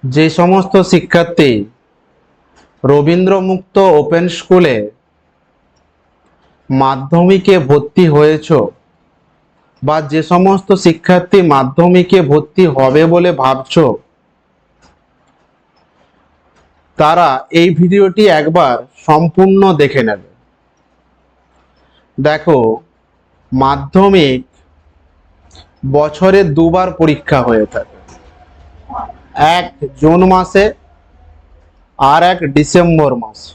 যে সমস্ত শিক্ষার্থী রবীন্দ্র মুক্ত ওপেন স্কুলে মাধ্যমিকে ভর্তি হয়েছো বা যে সমস্ত শিক্ষার্থী মাধ্যমিকে ভর্তি হবে বলে ভাবছো, তারা এই ভিডিওটি একবার সম্পূর্ণ দেখে নেবে। দেখো, মাধ্যমিক বছরে দুবার পরীক্ষা হয়ে থাকে, এক জুন মাসে আর এক ডিসেম্বর মাসে।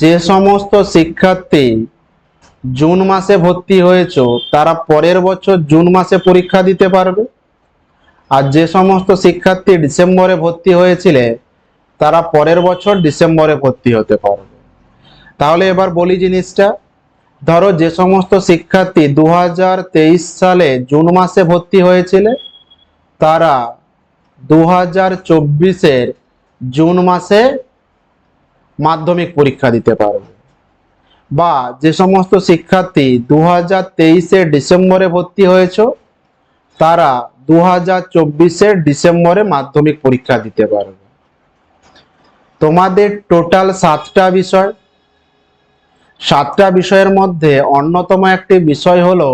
যে সমস্ত শিক্ষার্থী জুন মাসে ভর্তি হয়েছো তারা পরের বছর জুন মাসে পরীক্ষা দিতে পারবে, আর যে সমস্ত শিক্ষার্থী ডিসেম্বরে ভর্তি হয়েছিলে তারা পরের বছর ডিসেম্বরে ভর্তি হতে পারবে। তাহলে এবার বলি জিনিসটা, ধরো যে সমস্ত শিক্ষার্থী 2023 সালে জুন মাসে ভর্তি হয়েছিল তারা 2024-এর জুন মাসে মাধ্যমিক পরীক্ষা দিতে পারবে, বা যে সমস্ত শিক্ষার্থী 2023-এর ডিসেম্বরে ভর্তি হয়েছো তারা 2024-এর ডিসেম্বরে মাধ্যমিক পরীক্ষা দিতে পারবে। তোমাদের টোটাল 7টা বিষয়। 7টা বিষয়ের মধ্যে অন্যতম একটি বিষয় হলো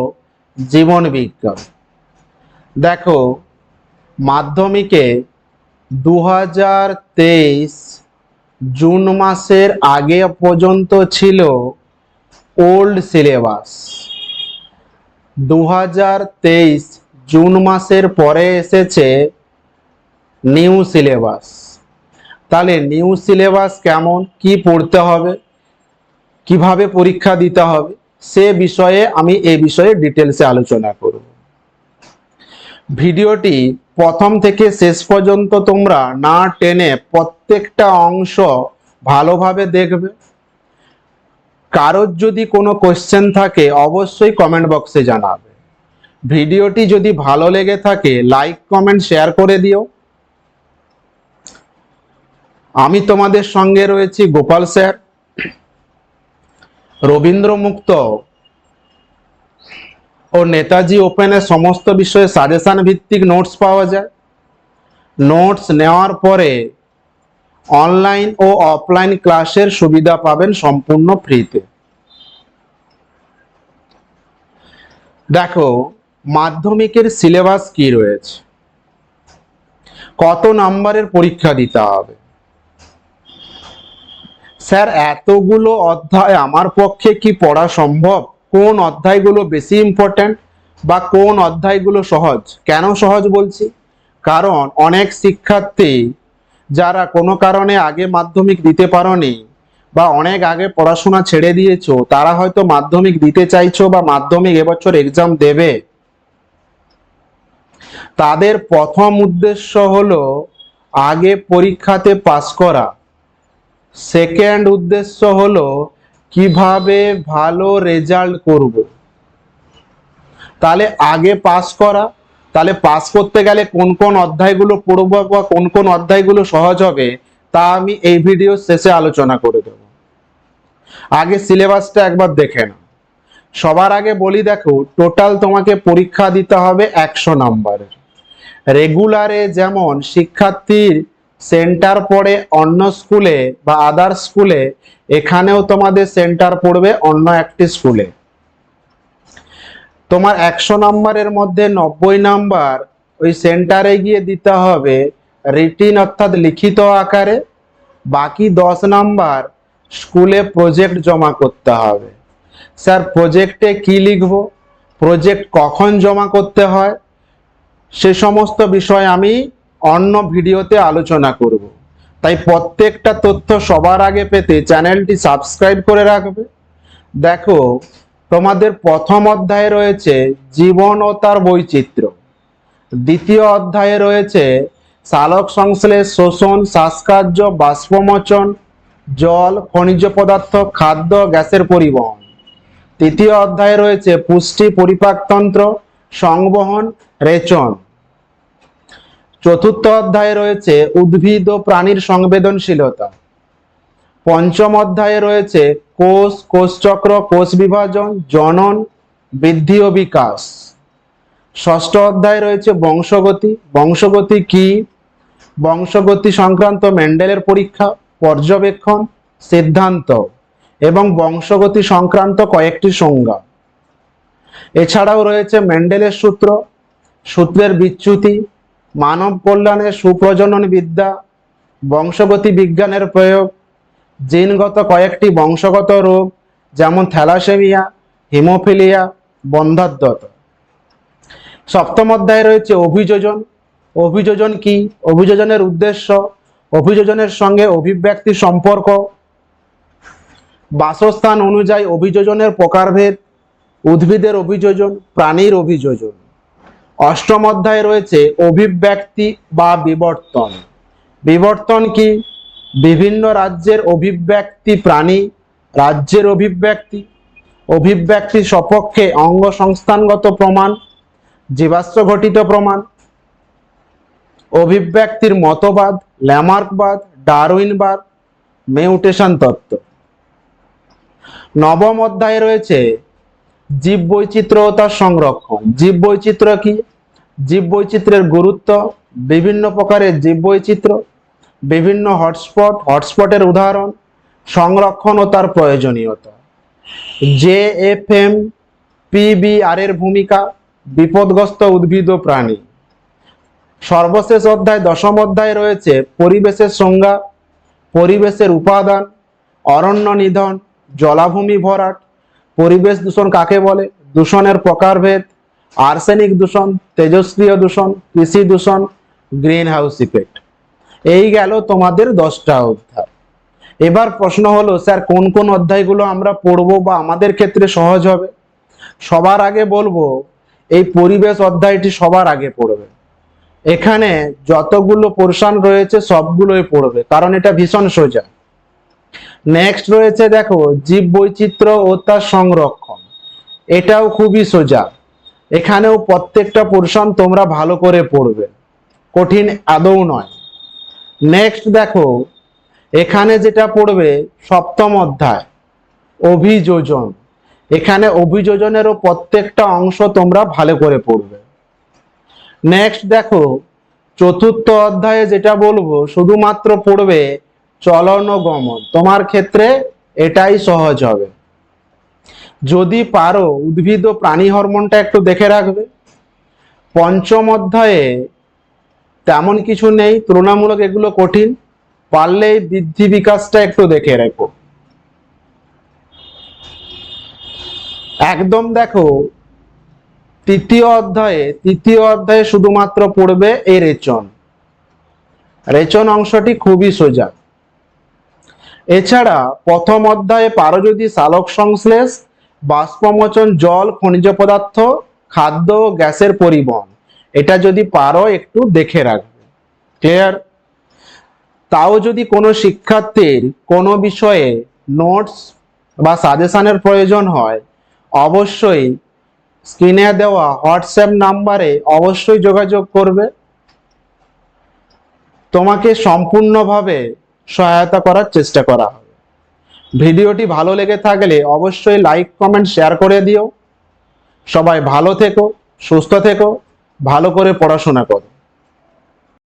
জীবন বিজ্ঞান। দেখো, মাধ্যমিকে 2023 জুন মাসের আগে পর্যন্ত ছিল ওল্ড সিলেবাস, 2023 জুন মাসের পরে এসেছে নিউ সিলেবাস। তাহলে নিউ সিলেবাস কেমন, কি পড়তে হবে, কিভাবে পরীক্ষা দিতে হবে, সে বিষয়ে আমি এই বিষয়ে ডিটেলসে আলোচনা করব। ভিডিওটি প্রথম থেকে শেষ পর্যন্ত তোমরা না টেনে প্রত্যেকটা অংশ ভালোভাবে দেখবে। কারোর যদি কোনো কোশ্চেন থাকে অবশ্যই কমেন্ট বক্সে জানাবে। ভিডিওটি যদি ভালো লেগে থাকে লাইক কমেন্ট শেয়ার করে দিও। আমি তোমাদের সঙ্গে রয়েছি গোপাল স্যার। রবীন্দ্র মুক্ত ও নেতাজি ওপেনের সমস্ত বিষয়ে সাজেশন ভিত্তিক নোটস পাওয়া যায়। নোটস নেওয়ার পরে অনলাইন ও অফলাইন ক্লাসের সুবিধা পাবেন সম্পূর্ণ ফ্রিতে। দেখো, মাধ্যমিকের সিলেবাস কি রয়েছে, কত নাম্বারের পরীক্ষা দিতে হবে। স্যার, এতগুলো অধ্যায় আমার পক্ষে কি পড়া সম্ভব? কোন অধ্যায়গুলো বেশি ইম্পর্ট্যান্ট বা কোন অধ্যায়গুলো সহজ? কেন সহজ বলছি, কারণ অনেক শিক্ষার্থী যারা কোনো কারণে আগে মাধ্যমিক দিতে পারোনি বা অনেক আগে পড়াশোনা ছেড়ে দিয়েছো, তারা হয়তো মাধ্যমিক দিতে চাইছো বা মাধ্যমিক এবছর এক্সাম দেবে। তাদের প্রথম উদ্দেশ্য হলো আগে পরীক্ষাতে পাস করা, সেকেন্ড উদ্দেশ্য হলো কিভাবে ভালো রেজাল্ট করব। তাহলে আগে পাস করা, তাহলে পাস করতে গেলে কোন কোন অধ্যায়গুলো পড়ব বা কোন কোন অধ্যায়গুলো সহজ হবে তা আমি এই ভিডিও শেষে আলোচনা করে দেব। আগে সিলেবাসটা একবার দেখে নাও। সবার আগে বলি, দেখো টোটাল তোমাকে পরীক্ষা দিতে হবে 100 নাম্বারের। রেগুলারে যেমন শিক্ষার্থীর সেন্টার পড়ে অন্য স্কুলে বা আদার স্কুলে, এখানেও তোমাদের সেন্টার পড়বে অন্য একটি স্কুলে। তোমার 100 নাম্বারের মধ্যে 90 নাম্বার ওই সেন্টারে গিয়ে দিতে হবে রিটিন অর্থাৎ লিখিত আকারে, বাকি 10 নাম্বার স্কুলে প্রজেক্ট জমা করতে হবে। স্যার, প্রজেক্টে কি লিখব, প্রজেক্ট কখন জমা করতে হয়, সে সমস্ত বিষয় আমি অন্য ভিডিওতে আলোচনা করব। তাই প্রত্যেকটা তথ্য সবার আগে পেতে চ্যানেলটি সাবস্ক্রাইব করে রাখবে। দেখো, তোমাদের প্রথম অধ্যায়ে রয়েছে জীবন ও তার বৈচিত্র্য, দ্বিতীয় অধ্যায়ে রয়েছে সালোক সংশ্লেষ, শোষণ, শ্বাসকার্য, বাষ্পমোচন, জল, খনিজ পদার্থ, খাদ্য, গ্যাসের পরিবহন, তৃতীয় অধ্যায়ে রয়েছে পুষ্টি, পরিপাকতন্ত্র, সংবহন, রেচন, চতুর্থ অধ্যায়ে রয়েছে উদ্ভিদ ও প্রাণীর সংবেদনশীলতা, পঞ্চম অধ্যায়ে রয়েছে কোষ, কোষচক্র, কোষ বিভাজন, জনন, বৃদ্ধি ও বিকাশ, ষষ্ঠ অধ্যায়ে রয়েছে বংশগতি, বংশগতি কি, বংশগতি সংক্রান্ত মেন্ডেলের পরীক্ষা, পর্যবেক্ষণ, সিদ্ধান্ত এবং বংশগতি সংক্রান্ত কয়েকটি সংজ্ঞা। এছাড়াও রয়েছে মেন্ডেলের সূত্র, সূত্রের বিচ্যুতি, মানব কল্যাণের সুপ্রজনন বিদ্যা, বংশগতি বিজ্ঞানের প্রয়োগ, জিনগত কয়েকটি বংশগত রোগ যেমন থ্যালাসেমিয়া, হিমোফিলিয়া, বন্ধ্যাত্বতা। সপ্তম অধ্যায়ে রয়েছে অভিযোজন। অভিযোজন কি? অভিযোজনের উদ্দেশ্য, অভিযোজনের সঙ্গে অভিব্যক্তি সম্পর্ক, বাসস্থান অনুযায়ী অভিযোজনের প্রকারভেদ, উদ্ভিদের অভিযোজন, প্রাণীর অভিযোজন। অষ্টম অধ্যায়ে রয়েছে অভিব্যক্তি বা বিবর্তন। বিবর্তন কি? বিভিন্ন রাজ্যের অভিব্যক্তি, প্রাণী রাজ্যের অভিব্যক্তি, অভিব্যক্তি সপক্ষে অঙ্গ সংস্থানগত প্রমাণ, জীবাশ্ম ঘটিত প্রমাণ, অভিব্যক্তির মতবাদ, ল্যামার্কবাদ, ডারউইনবাদ, মিউটেশন তত্ত্ব। নবম অধ্যায়ে রয়েছে জীববৈচিত্র্য ও তার সংরক্ষণ। জীববৈচিত্র্য কি? জীববৈচিত্র্যের গুরুত্ব, বিভিন্ন প্রকারের জীববৈচিত্র্য, বিভিন্ন হটস্পট, হটস্পটের উদাহরণ, সংরক্ষণ ও তার প্রয়োজনীয়তা। JFM PBR এর ভূমিকা, বিপদগ্রস্ত উদ্ভিদ ও প্রাণী। সর্বশেষ অধ্যায়, দশম অধ্যায়ে রয়েছে পরিবেশের সংজ্ঞা, পরিবেশের উপাদান, অরণ্য নিধন, জলাভূমি ভরাট, পরিবেশ দূষণ কাকে বলে, দূষণের প্রকারভেদ, আর্সেনিক দূষণ, তেজস্ক্রিয় দূষণ, কৃষি দূষণ, গ্রিন হাউস ইফেক্ট। এই গেল তোমাদের 10টা অধ্যায়। এবার প্রশ্ন হলো, স্যার কোন কোন অধ্যায়গুলো আমরা পড়বো বা আমাদের ক্ষেত্রে সহজ হবে? সবার আগে বলবো, এই পরিবেশ অধ্যায়টি সবার আগে পড়বে। এখানে যতগুলো পোরশন রয়েছে সবগুলোই পড়বে, কারণ এটা ভীষণ সোজা। নেক্সট রয়েছে দেখো জীববৈচিত্র্য ও তার সংরক্ষণ, এটাও খুবই সোজা। এখানেও প্রত্যেকটা পোরশন তোমরা ভালো করে পড়বে, কঠিন আদৌ নয়। নেক্সট দেখো এখানে যেটা পড়বে সপ্তম অধ্যায় অভিযোজন। এখানে অভিযোজনেরও প্রত্যেকটা অংশ তোমরা ভালো করে পড়বে। নেক্সট দেখো চতুর্থ অধ্যায়ে যেটা বলবো শুধুমাত্র পড়বে চলন ও গমন। তোমার ক্ষেত্রে এটাই সহজ হবে। যদি পারো উদ্ভিদ ও প্রাণী হরমোনটা একটু দেখে রাখবে। পঞ্চম অধ্যায়ে তেমন কিছু নেই, তুলনামূলক এগুলো কঠিন, পারলে বৃদ্ধি বিকাশটা একটু দেখে রাখো। একদম দেখো তৃতীয় অধ্যায়ে শুধুমাত্র পড়বে এই রেচন। রেচন অংশটি খুবই সোজা। এছাড়া প্রথম অধ্যায়ে পারো যদি সালোক সংশ্লেষ, বাষ্পমোচন, জল, খনিজ পদার্থ, খাদ্য ও গ্যাসের পরিবহন, এটা যদি পারো একটু দেখে রাখবে। ক্লিয়ার? তাও যদি কোনো শিক্ষার্থীর কোনো বিষয়ে নোটস বা সাজেশনের প্রয়োজন হয়, অবশ্যই স্ক্রিনে দেওয়া হোয়াটসঅ্যাপ নাম্বারে অবশ্যই যোগাযোগ করবে। তোমাকে সম্পূর্ণভাবে সহায়তা করার চেষ্টা করা হবে। ভিডিওটি ভালো লেগে থাকলে অবশ্যই লাইক, কমেন্ট, শেয়ার করে দিও। সবাই ভালো থেকো, সুস্থ থেকো, ভালো করে পড়াশোনা করো।